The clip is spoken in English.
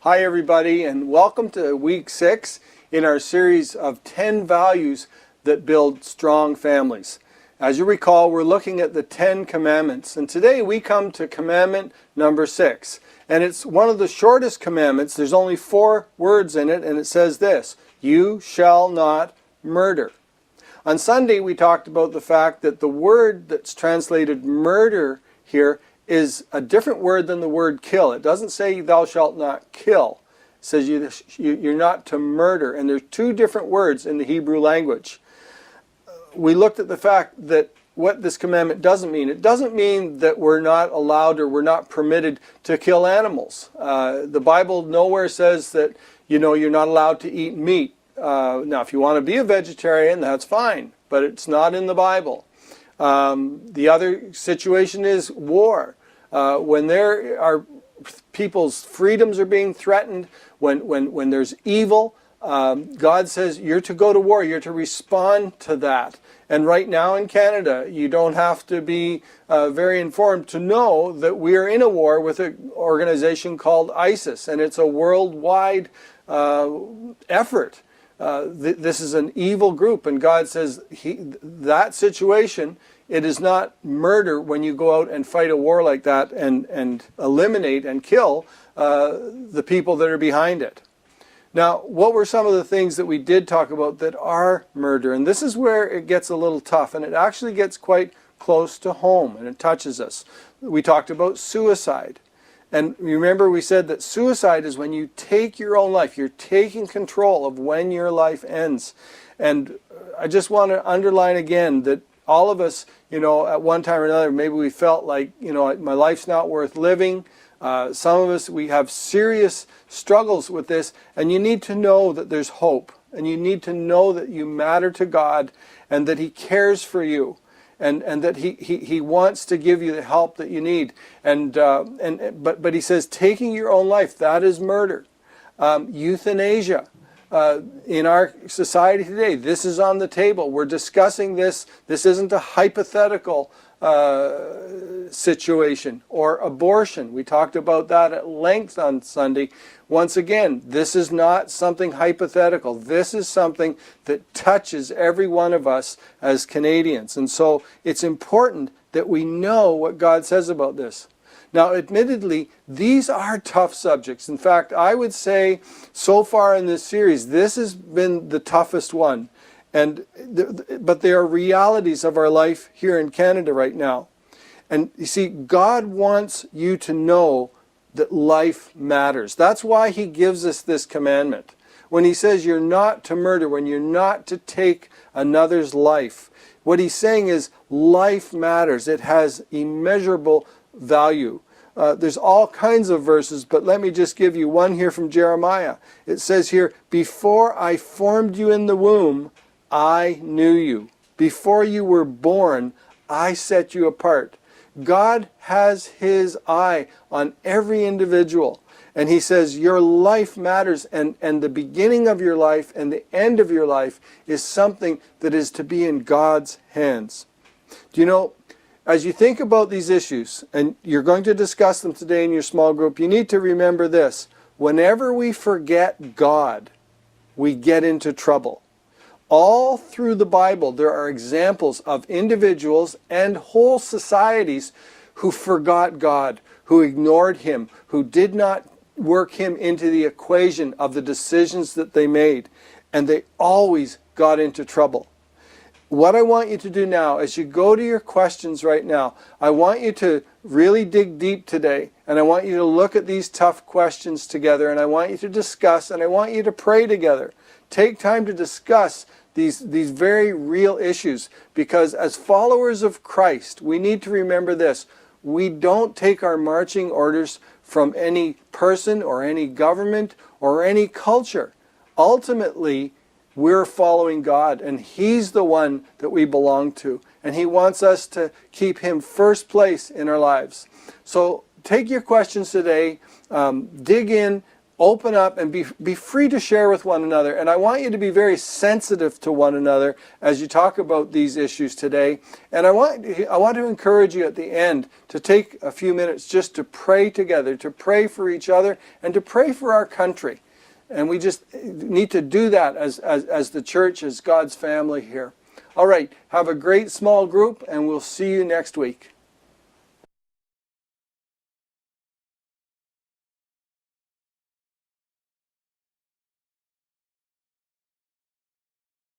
Hi everybody, and welcome to week 6 in our series of 10 values that build strong families. As you recall, we're looking at the 10 commandments, and today we come to commandment number 6. And it's one of the shortest commandments. There's only 4 words in it, and it says this: you shall not murder. On Sunday we talked about the fact that the word that's translated murder here is a different word than the word kill. It doesn't say thou shalt not kill. It says you're not to murder. And there's 2 different words in the Hebrew language. We looked at the fact that what this commandment doesn't mean. It doesn't mean that we're not allowed or we're not permitted to kill animals. The Bible nowhere says that you're not allowed to eat meat. Now, if you want to be a vegetarian, that's fine, but it's not in the Bible. The other situation is war. When there are people's freedoms are being threatened, when there's evil, God says you're to go to war, you're to respond to that. And right now in Canada, you don't have to be very informed to know that we are in a war with an organization called ISIS, and it's a worldwide effort. This is an evil group, and God says that situation, it is not murder when you go out and fight a war like that and eliminate and kill the people that are behind it. Now, what were some of the things that we did talk about that are murder? And this is where it gets a little tough, and it actually gets quite close to home, and it touches us. We talked about suicide. And remember, we said that suicide is when you take your own life. You're taking control of when your life ends. And I just want to underline again that all of us, at one time or another, maybe we felt like, my life's not worth living. Some of us, we have serious struggles with this. And you need to know that there's hope. And you need to know that you matter to God and that He cares for you. And that he wants to give you the help that you need. But he says taking your own life, that is murder. Euthanasia. In our society today, this is on the table. We're discussing this. This isn't a hypothetical situation. Or abortion. We talked about that at length on Sunday. Once again, this is not something hypothetical. This is something that touches every one of us as Canadians. And so it's important that we know what God says about this. Now, admittedly, these are tough subjects. In fact, I would say so far in this series, this has been the toughest one. But they are realities of our life here in Canada right now. And you see, God wants you to know that life matters. That's why He gives us this commandment. When He says you're not to murder, when you're not to take another's life, what He's saying is life matters. It has immeasurable value. There's all kinds of verses, but let me just give you one here from Jeremiah. It says here, before I formed you in the womb, I knew you. Before you were born, I set you apart. God has His eye on every individual. And He says your life matters, and the beginning of your life and the end of your life is something that is to be in God's hands. Do you know, as you think about these issues, and you're going to discuss them today in your small group, you need to remember this. Whenever we forget God, we get into trouble. All through the Bible, there are examples of individuals and whole societies who forgot God, who ignored Him, who did not work Him into the equation of the decisions that they made, and they always got into trouble. What I want you to do now, as you go to your questions right now, I want you to really dig deep today, and I want you to look at these tough questions together, and I want you to discuss, and I want you to pray together. Take time to discuss these very real issues, because as followers of Christ, we need to remember this. We don't take our marching orders from any person or any government or any culture. Ultimately, we're following God, and He's the one that we belong to, and He wants us to keep Him first place in our lives. So take your questions today, dig in, open up and be free to share with one another. And I want you to be very sensitive to one another as you talk about these issues today. And I want to encourage you at the end to take a few minutes just to pray together, to pray for each other, and to pray for our country. And we just need to do that as the church, as God's family here. All right, have a great small group, and we'll see you next week.